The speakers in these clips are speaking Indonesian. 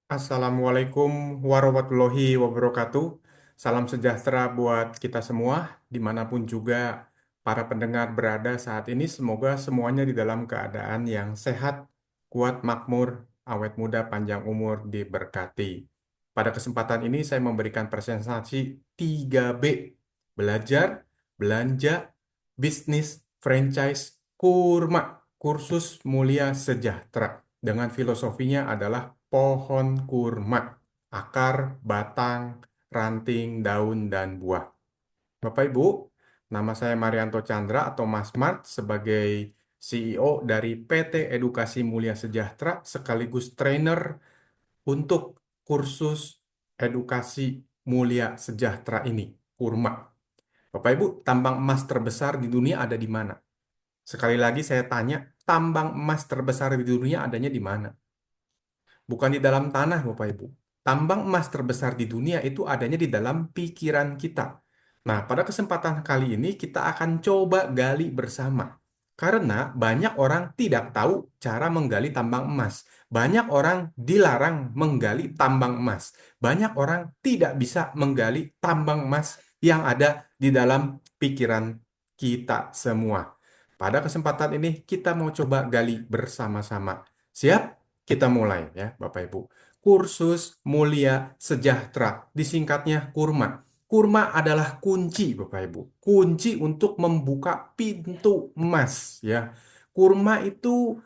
Assalamualaikum warahmatullahi wabarakatuh. Salam sejahtera buat kita semua, dimanapun juga para pendengar berada saat ini. Semoga semuanya di dalam keadaan yang sehat, kuat, makmur, awet muda, panjang umur, diberkati. Pada kesempatan ini saya memberikan presentasi 3B: belajar, belanja, bisnis, franchise, kurma, kursus mulia sejahtera. Dengan filosofinya adalah pohon kurma, akar, batang, ranting, daun, dan buah. Bapak Ibu, nama saya Marianto Chandra atau Mas Mart sebagai CEO dari PT Edukasi Mulia Sejahtera sekaligus trainer untuk kursus edukasi mulia sejahtera ini, kurma. Bapak Ibu, tambang emas terbesar di dunia ada di mana? Sekali lagi saya tanya, tambang emas terbesar di dunia adanya di mana? Bukan di dalam tanah, Bapak Ibu. Tambang emas terbesar di dunia itu adanya di dalam pikiran kita. Nah, pada kesempatan kali ini kita akan coba gali bersama. Karena banyak orang tidak tahu cara menggali tambang emas. Banyak orang dilarang menggali tambang emas. Banyak orang tidak bisa menggali tambang emas yang ada di dalam pikiran kita semua. Pada kesempatan ini kita mau coba gali bersama-sama. Siap? Kita mulai ya, Bapak Ibu. Kursus Mulia Sejahtera, disingkatnya KURMA. KURMA adalah kunci, Bapak Ibu. Kunci untuk membuka pintu emas ya. KURMA itu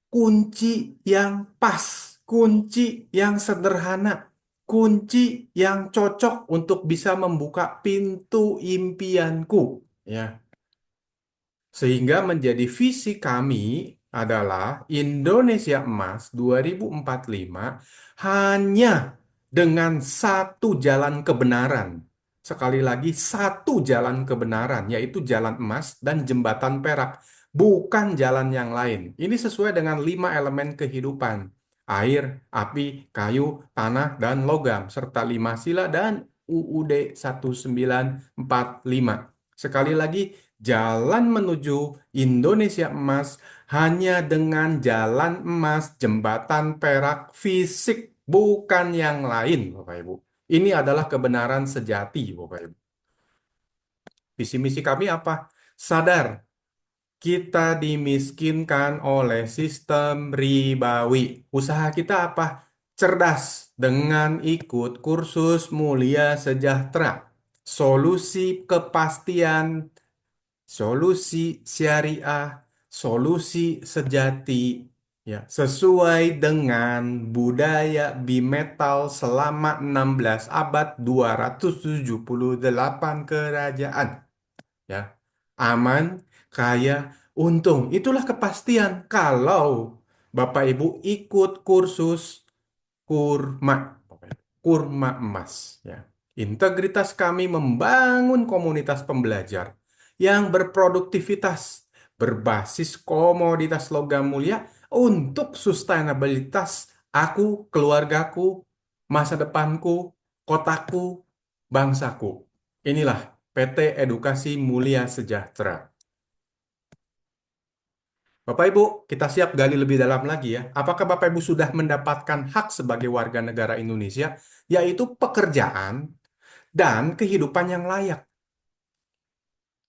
kunci yang pas, kunci yang sederhana, kunci yang cocok untuk bisa membuka pintu impianku ya. Sehingga menjadi visi kami adalah Indonesia Emas 2045 hanya dengan satu jalan kebenaran. Sekali lagi, satu jalan kebenaran, yaitu jalan emas dan jembatan perak, bukan jalan yang lain. Ini sesuai dengan 5 elemen kehidupan: air, api, kayu, tanah, dan logam, serta 5 sila dan UUD 1945. Sekali lagi, jalan menuju Indonesia Emas hanya dengan jalan emas, jembatan perak, fisik, bukan yang lain, Bapak Ibu. Ini adalah kebenaran sejati, Bapak Ibu. Visi misi kami apa? Sadar, kita dimiskinkan oleh sistem ribawi. Usaha kita apa? Cerdas dengan ikut kursus mulia sejahtera. Solusi kepastian, solusi syariah, solusi sejati, ya, sesuai dengan budaya bimetal selama 16 abad 278 kerajaan, ya. Aman, kaya, untung. Itulah kepastian kalau Bapak Ibu ikut kursus kurma, kurma emas, ya. Integritas kami membangun komunitas pembelajar yang berproduktivitas, berbasis komoditas logam mulia untuk sustainabilitas aku, keluargaku, masa depanku, kotaku, bangsaku. Inilah PT Edukasi Mulia Sejahtera. Bapak Ibu, kita siap gali lebih dalam lagi ya. Apakah Bapak Ibu sudah mendapatkan hak sebagai warga negara Indonesia, yaitu pekerjaan dan kehidupan yang layak?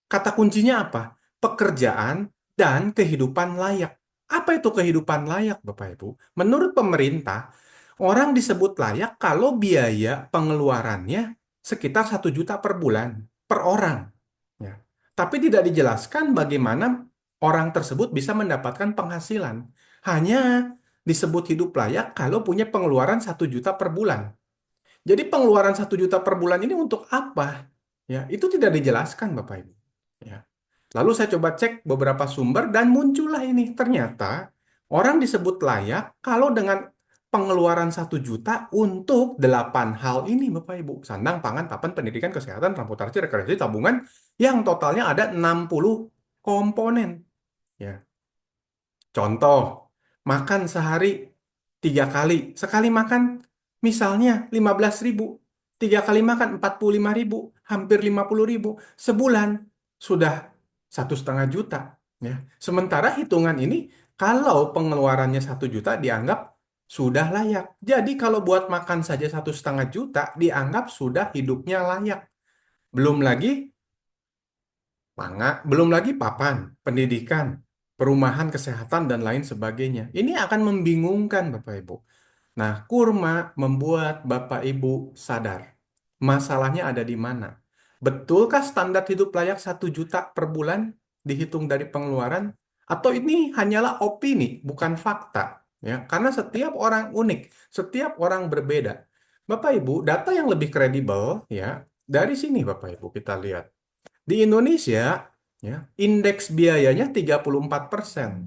Kata kuncinya apa? Pekerjaan dan kehidupan layak. Apa itu kehidupan layak, Bapak Ibu? Menurut pemerintah, orang disebut layak kalau biaya pengeluarannya sekitar 1 juta per bulan, per orang. Ya. Tapi tidak dijelaskan bagaimana orang tersebut bisa mendapatkan penghasilan. Hanya disebut hidup layak kalau punya pengeluaran 1 juta per bulan. Jadi pengeluaran 1 juta per bulan ini untuk apa? Ya, itu tidak dijelaskan, Bapak Ibu. Ya. Lalu saya coba cek beberapa sumber dan muncullah ini. Ternyata orang disebut layak kalau dengan pengeluaran 1 juta untuk 8 hal ini, Bapak Ibu. Sandang, pangan, papan, pendidikan, kesehatan, transportasi, rekreasi, tabungan, yang totalnya ada 60 komponen. Ya. Contoh, makan sehari 3 kali. Sekali makan misalnya 15.000. 3 kali makan 45.000, hampir 50.000. Sebulan sudah 1,5 juta. Ya. Sementara hitungan ini, kalau pengeluarannya 1 juta dianggap sudah layak. Jadi kalau buat makan saja 1,5 juta dianggap sudah hidupnya layak. Belum lagi belum lagi papan, pendidikan, perumahan, kesehatan, dan lain sebagainya. Ini akan membingungkan Bapak Ibu. Nah, kurma membuat Bapak Ibu sadar. Masalahnya ada di mana? Betulkah standar hidup layak 1 juta per bulan dihitung dari pengeluaran? Atau ini hanyalah opini, bukan fakta? Ya, karena setiap orang unik, setiap orang berbeda. Bapak Ibu, data yang lebih kredibel ya, dari sini Bapak Ibu kita lihat. Di Indonesia, ya, indeks biayanya 34%.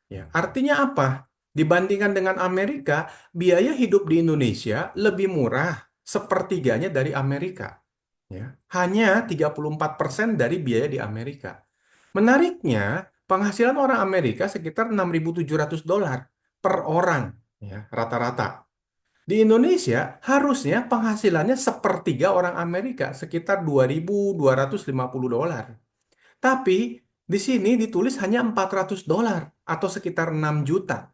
Ya, artinya apa? Dibandingkan dengan Amerika, biaya hidup di Indonesia lebih murah, sepertiganya dari Amerika. Ya, hanya 34% dari biaya di Amerika. Menariknya, penghasilan orang Amerika sekitar 6.700 dolar per orang, ya, rata-rata. Di Indonesia, harusnya penghasilannya sepertiga orang Amerika, sekitar 2.250 dolar. Tapi di sini ditulis hanya 400 dolar atau sekitar 6 juta.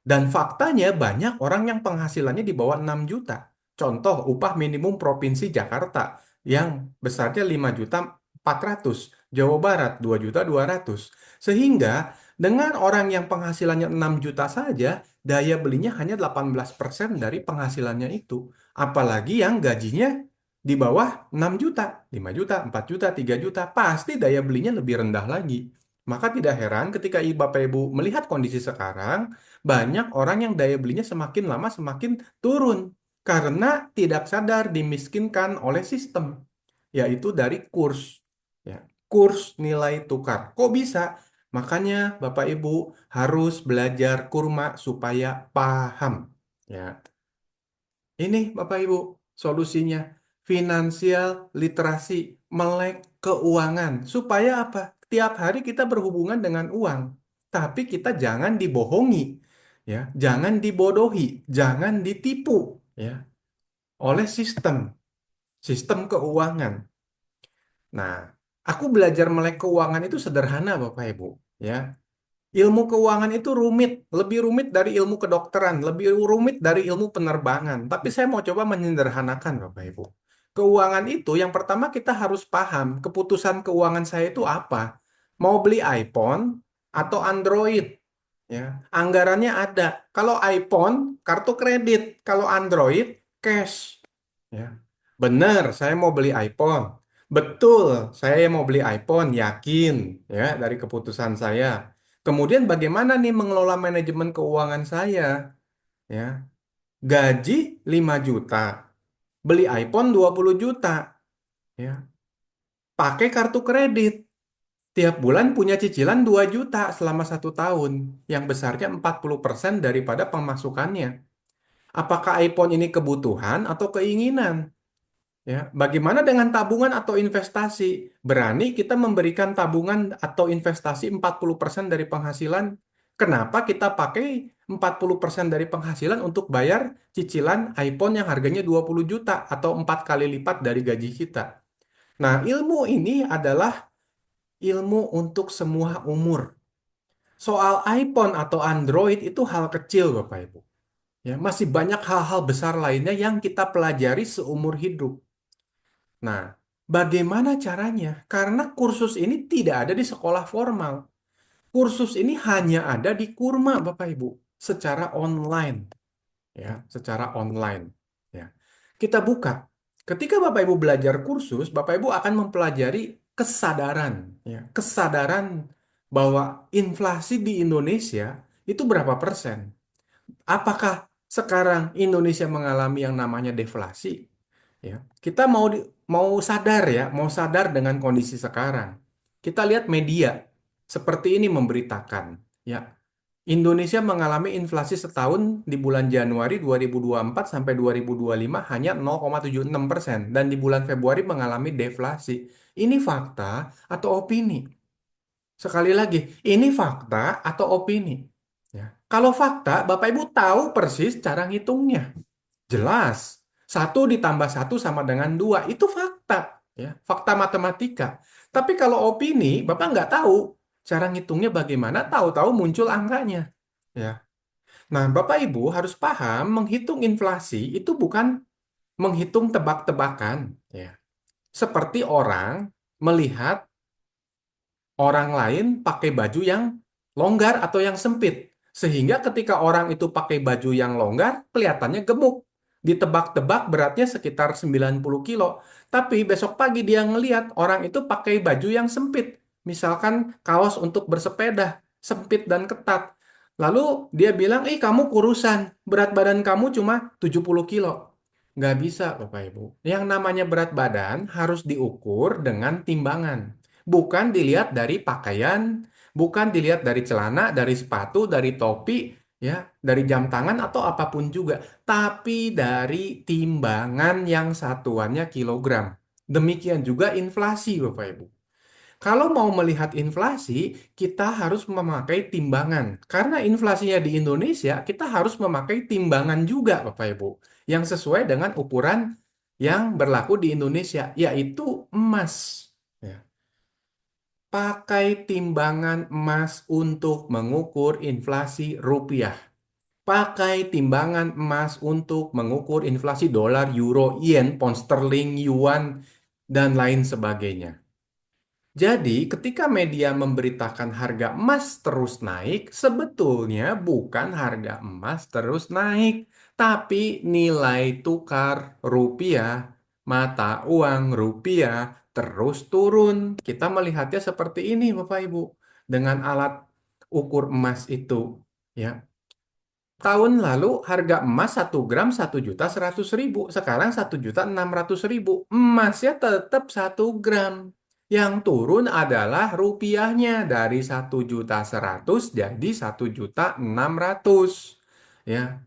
Dan faktanya banyak orang yang penghasilannya di bawah 6 juta. Contoh upah minimum Provinsi Jakarta yang besarnya 5.400.000, Jawa Barat 2.200.000. Sehingga dengan orang yang penghasilannya 6 juta saja, daya belinya hanya 18% dari penghasilannya itu. Apalagi yang gajinya di bawah 6 juta, 5 juta, 4 juta, 3 juta, pasti daya belinya lebih rendah lagi. Maka tidak heran ketika Bapak Ibu melihat kondisi sekarang, banyak orang yang daya belinya semakin lama semakin turun karena tidak sadar dimiskinkan oleh sistem, yaitu dari kurs, ya, kurs nilai tukar. Kok bisa? Makanya Bapak Ibu harus belajar kurma supaya paham. Ya, ini Bapak Ibu solusinya. Finansial literasi, melek keuangan. Supaya apa? Tiap hari kita berhubungan dengan uang. Tapi kita jangan dibohongi, ya, jangan dibodohi, jangan ditipu, ya, oleh sistem keuangan. Nah, aku belajar melek keuangan itu sederhana Bapak Ibu, ya. Ilmu keuangan itu rumit, lebih rumit dari ilmu kedokteran, lebih rumit dari ilmu penerbangan. Tapi saya mau coba menyederhanakan, Bapak Ibu. Keuangan itu yang pertama kita harus paham keputusan keuangan saya itu apa. Mau beli iPhone atau Android, ya. Anggarannya ada. Kalau iPhone, kartu kredit. Kalau Android, cash. Ya. Benar, saya mau beli iPhone. Betul, saya mau beli iPhone, yakin ya dari keputusan saya. Kemudian bagaimana nih mengelola manajemen keuangan saya? Ya, gaji 5 juta, beli iPhone 20 juta, ya. Pakai kartu kredit. Tiap bulan punya cicilan 2 juta selama 1 tahun, yang besarnya 40% daripada pemasukannya. Apakah iPhone ini kebutuhan atau keinginan? Ya, bagaimana dengan tabungan atau investasi? Berani kita memberikan tabungan atau investasi 40% dari penghasilan? Kenapa kita pakai 40% dari penghasilan untuk bayar cicilan iPhone yang harganya 20 juta atau 4 kali lipat dari gaji kita? Nah, ilmu ini adalah ilmu untuk semua umur. Soal iPhone atau Android itu hal kecil, Bapak Ibu. Ya, masih banyak hal-hal besar lainnya yang kita pelajari seumur hidup. Nah, bagaimana caranya? Karena kursus ini tidak ada di sekolah formal. Kursus ini hanya ada di Kurma, Bapak Ibu, secara online, ya, secara online. Ya. Kita buka. Ketika Bapak Ibu belajar kursus, Bapak Ibu akan mempelajari kesadaran, ya, kesadaran bahwa inflasi di Indonesia itu berapa persen. Apakah sekarang Indonesia mengalami yang namanya deflasi? Ya, kita mau sadar ya, mau sadar dengan kondisi sekarang. Kita lihat media seperti ini memberitakan, ya, Indonesia mengalami inflasi setahun di bulan Januari 2024 sampai 2025 hanya 0,76% dan di bulan Februari mengalami deflasi. Ini fakta atau opini? Sekali lagi, ini fakta atau opini? Ya. Kalau fakta, Bapak Ibu tahu persis cara ngitungnya. Jelas. Satu ditambah satu sama dengan dua. Itu fakta. Ya, fakta matematika. Tapi kalau opini, Bapak nggak tahu cara ngitungnya bagaimana. Tahu-tahu muncul angkanya. Ya. Nah, Bapak Ibu harus paham menghitung inflasi itu bukan menghitung tebak-tebakan, ya. Seperti orang melihat orang lain pakai baju yang longgar atau yang sempit. Sehingga ketika orang itu pakai baju yang longgar, kelihatannya gemuk. Ditebak-tebak beratnya sekitar 90 kilo. Tapi besok pagi dia ngelihat orang itu pakai baju yang sempit. Misalkan kaos untuk bersepeda, sempit dan ketat. Lalu dia bilang, kamu kurusan, berat badan kamu cuma 70 kilo. Nggak bisa, Bapak Ibu. Yang namanya berat badan harus diukur dengan timbangan. Bukan dilihat dari pakaian, bukan dilihat dari celana, dari sepatu, dari topi, ya, dari jam tangan atau apapun juga, tapi dari timbangan yang satuannya kilogram. Demikian juga inflasi, Bapak Ibu. Kalau mau melihat inflasi, kita harus memakai timbangan. Karena inflasinya di Indonesia, kita harus memakai timbangan juga, Bapak Ibu, yang sesuai dengan ukuran yang berlaku di Indonesia, yaitu emas. Ya. Pakai timbangan emas untuk mengukur inflasi rupiah. Pakai timbangan emas untuk mengukur inflasi dolar, euro, yen, pound sterling, yuan, dan lain sebagainya. Jadi, ketika media memberitakan harga emas terus naik, sebetulnya bukan harga emas terus naik, tapi nilai tukar rupiah, mata uang rupiah terus turun. Kita melihatnya seperti ini, Bapak Ibu, dengan alat ukur emas itu. Ya, tahun lalu harga emas 1 gram 1.100.000, sekarang 1.600.000. Emasnya tetap 1 gram. Yang turun adalah rupiahnya dari 1.100.000 jadi 1.600.000. Ya,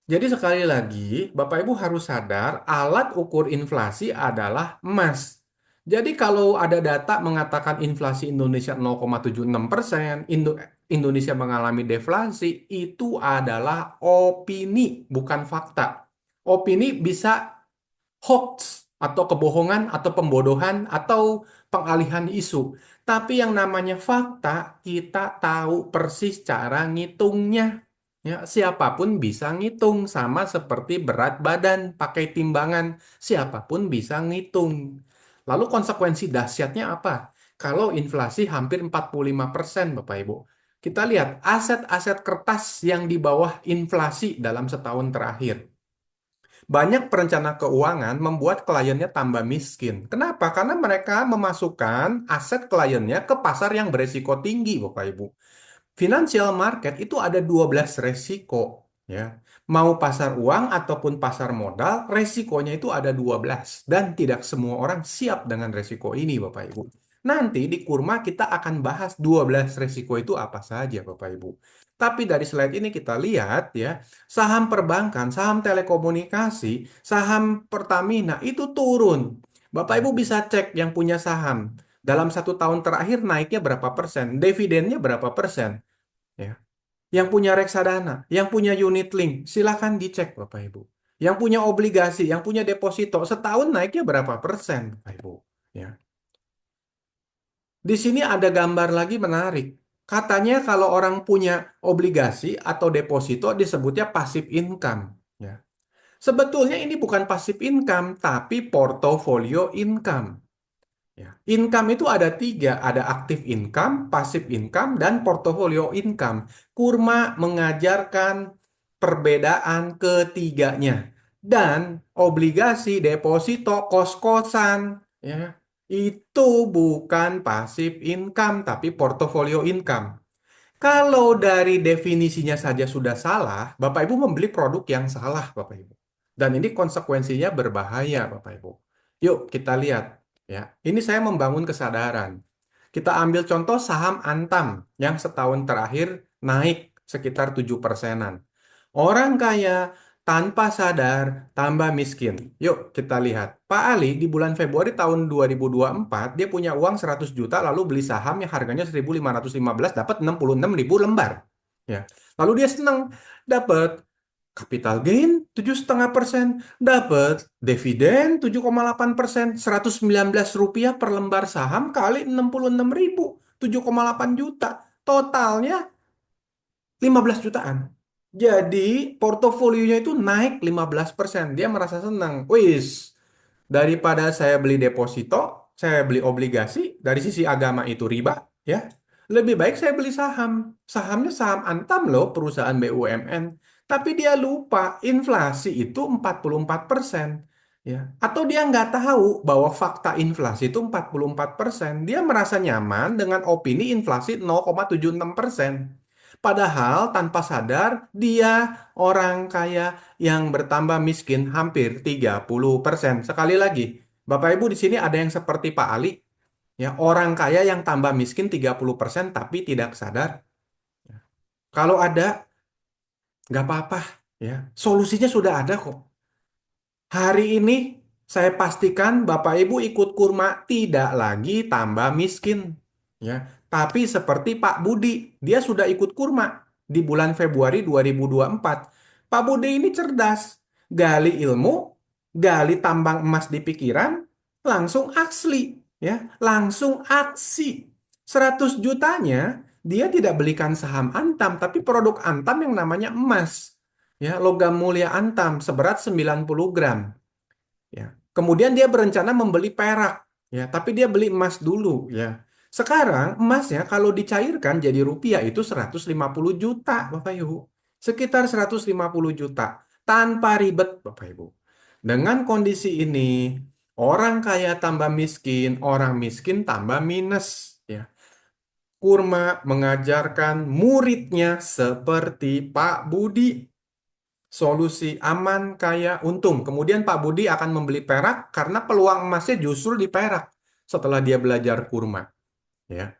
jadi sekali lagi, Bapak Ibu harus sadar alat ukur inflasi adalah emas. Jadi kalau ada data mengatakan inflasi Indonesia 0,76%, Indonesia mengalami deflasi, itu adalah opini, bukan fakta. Opini bisa hoax atau kebohongan atau pembodohan atau pengalihan isu. Tapi yang namanya fakta, kita tahu persis cara ngitungnya. Ya, siapapun bisa ngitung sama seperti berat badan pakai timbangan. Siapapun bisa ngitung. Lalu konsekuensi dahsyatnya apa? Kalau inflasi hampir 45%, Bapak Ibu. Kita lihat aset-aset kertas yang di bawah inflasi dalam setahun terakhir. Banyak perencana keuangan membuat kliennya tambah miskin. Kenapa? Karena mereka memasukkan aset kliennya ke pasar yang beresiko tinggi, Bapak Ibu. Financial market itu ada 12 resiko, ya. Mau pasar uang ataupun pasar modal, resikonya itu ada 12 dan tidak semua orang siap dengan resiko ini, Bapak Ibu. Nanti di Kurma kita akan bahas 12 resiko itu apa saja, Bapak Ibu. Tapi dari slide ini kita lihat, ya, saham perbankan, saham telekomunikasi, saham Pertamina itu turun. Bapak Ibu bisa cek yang punya saham. Dalam 1 tahun terakhir naiknya berapa persen, dividennya berapa persen. Ya. Yang punya reksadana, yang punya unit link, silakan dicek Bapak Ibu. Yang punya obligasi, yang punya deposito, setahun naiknya berapa persen Bapak Ibu. Ya. Di sini ada gambar lagi menarik. Katanya kalau orang punya obligasi atau deposito disebutnya passive income. Ya. Sebetulnya ini bukan passive income, tapi portfolio income. Ya. Income itu ada tiga, ada active income, passive income, dan portfolio income. Kurma mengajarkan perbedaan ketiganya. Dan obligasi, deposito, kos-kosan, ya, itu bukan passive income, tapi portfolio income. Kalau dari definisinya saja sudah salah, Bapak Ibu membeli produk yang salah, Bapak Ibu. Dan ini konsekuensinya berbahaya, Bapak Ibu. Yuk kita lihat, ya. Ini saya membangun kesadaran. Kita ambil contoh saham Antam yang setahun terakhir naik sekitar 7%-an. Orang kaya tanpa sadar tambah miskin. Yuk kita lihat. Pak Ali di bulan Februari tahun 2024 dia punya uang 100 juta lalu beli saham yang harganya 1.515 dapat 66.000 lembar. Ya. Lalu dia senang dapat capital gain 7,5%, dapat dividen 7,8%, 119 rupiah per lembar saham kali 66.000, 7,8 juta. Totalnya 15 jutaan. Jadi portofolionya itu naik 15%. Dia merasa senang. Wis, daripada saya beli deposito, saya beli obligasi, dari sisi agama itu riba, ya. Lebih baik saya beli saham. Sahamnya saham Antam loh, perusahaan BUMN. Tapi dia lupa inflasi itu 44%. Ya. Atau dia nggak tahu bahwa fakta inflasi itu 44%. Dia merasa nyaman dengan opini inflasi 0,76%. Padahal tanpa sadar dia orang kaya yang bertambah miskin hampir 30%. Sekali lagi, Bapak Ibu di sini ada yang seperti Pak Ali, ya, orang kaya yang tambah miskin 30% tapi tidak sadar. Kalau ada, nggak apa-apa, ya. Solusinya sudah ada kok. Hari ini saya pastikan Bapak Ibu ikut kurma tidak lagi tambah miskin. Ya, tapi seperti Pak Budi, dia sudah ikut kurma di bulan Februari 2024. Pak Budi ini cerdas, gali ilmu, gali tambang emas di pikiran, langsung asli, ya, langsung aksi. 100 jutanya dia tidak belikan saham Antam, tapi produk Antam yang namanya emas. Ya, logam mulia Antam seberat 90 gram. Ya. Kemudian dia berencana membeli perak, ya, tapi dia beli emas dulu, ya. Sekarang emasnya kalau dicairkan jadi rupiah itu 150 juta, Bapak Ibu. Sekitar 150 juta tanpa ribet, Bapak Ibu. Dengan kondisi ini, orang kaya tambah miskin, orang miskin tambah minus, ya. Kurma mengajarkan muridnya seperti Pak Budi. Solusi aman, kaya, untung. Kemudian Pak Budi akan membeli perak karena peluang emasnya justru di perak setelah dia belajar kurma. Ya.